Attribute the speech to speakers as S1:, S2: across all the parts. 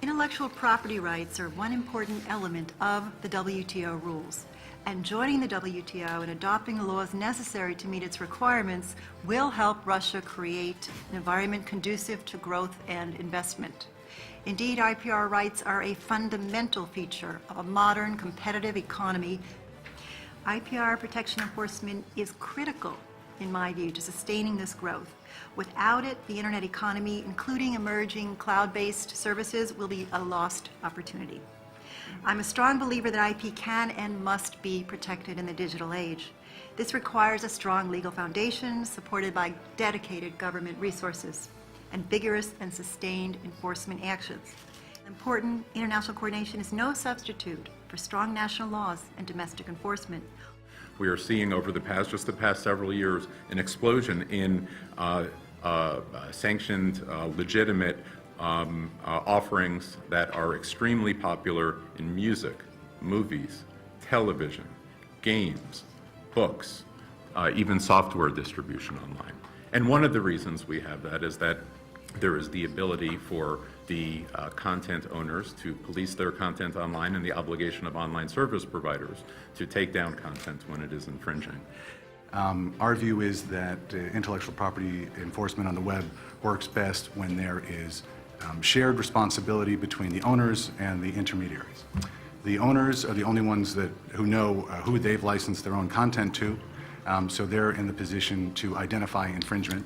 S1: Intellectual property rights are one important element of the WTO rules, and joining the WTO and adopting the laws necessary to meet its requirements will help Russia create an environment conducive to growth and investment. Indeed, IPR rights are a fundamental feature of a modern, competitive economy. IPR protection enforcement is critical, in my view, to sustaining this growth. Without it, the internet economy, including emerging cloud-based services, will be a lost opportunity. I'm a strong believer that IP can and must be protected in the digital age. This requires a strong legal foundation supported by dedicated government resources and vigorous and sustained enforcement actions. Important international coordination is no substitute for strong national laws and domestic enforcement.
S2: We are seeing over the past several years an explosion in sanctioned, legitimate offerings that are extremely popular in music, movies, television, games, books, even software distribution online. And one of the reasons we have that is that there is the ability for the content owners to police their content online and the obligation of online service providers to take down content when it is infringing.
S3: Our view is that intellectual property enforcement on the web works best when there is shared responsibility between the owners and the intermediaries. The owners are the only ones who know who they've licensed their own content to, so they're in the position to identify infringement.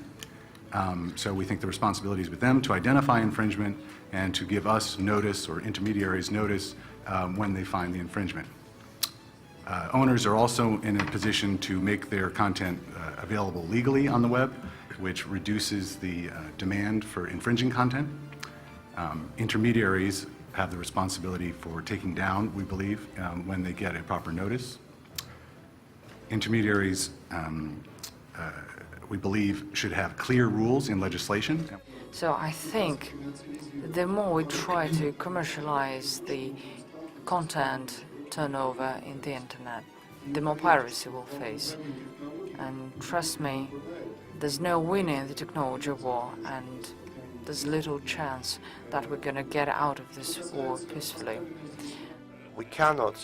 S3: So we think the responsibility is with them to identify infringement and to give us notice, or intermediaries notice, when they find the infringement. Owners are also in a position to make their content available legally on the web, which reduces the demand for infringing content. Intermediaries have the responsibility for taking down, we believe, when they get a proper notice. Intermediaries, we believe, should have clear rules in legislation.
S4: So I think the more we try to commercialize the content turnover in the internet, the more piracy we'll face. And trust me, there's no winning the technology war, and there's little chance that we're going to get out of this war peacefully.
S5: We cannot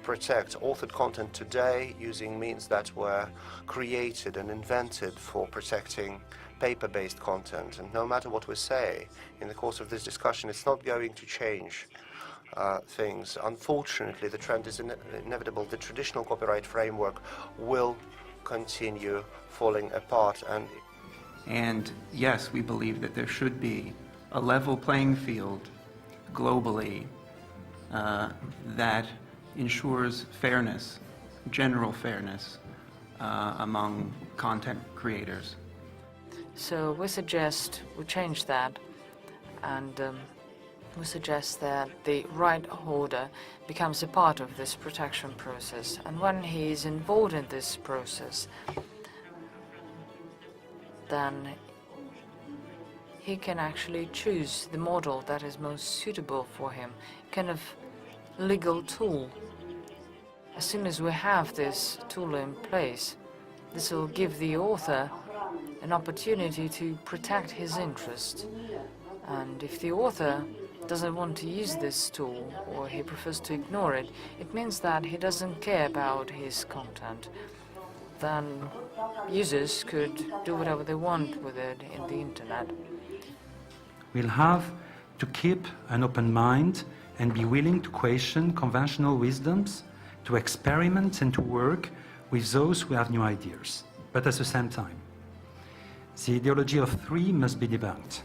S5: protect authored content today using means that were created and invented for protecting paper-based content. And no matter what we say in the course of this discussion, it's not going to change things. Unfortunately, the trend is inevitable. The traditional copyright framework will continue falling apart.
S6: And yes, we believe that there should be a level playing field globally that ensures fairness, general fairness, among content creators.
S4: So we suggest we change that, and we suggest that the right holder becomes a part of this protection process. And when he is involved in this process, then he can actually choose the model that is most suitable for him, kind of legal tool. As soon as we have this tool in place, this will give the author an opportunity to protect his interest. And if the author doesn't want to use this tool, or he prefers to ignore it, it means that he doesn't care about his content. Then users could do whatever they want with it in the internet.
S7: We'll have to keep an open mind and be willing to question conventional wisdoms, to experiment and to work with those who have new ideas. But at the same time, the ideology of three must be debunked.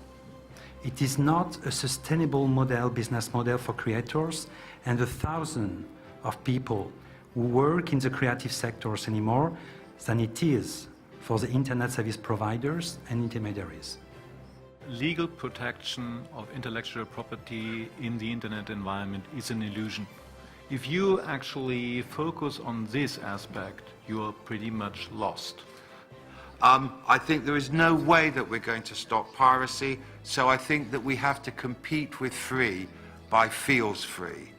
S7: It is not a sustainable business model for creators and the thousands of people who work in the creative sectors anymore than it is for the internet service providers and intermediaries.
S8: Legal protection of intellectual property in the internet environment is an illusion. If you actually focus on this aspect, you are pretty much lost.
S9: I think there is no way that we're going to stop piracy, so I think that we have to compete with free by feels free.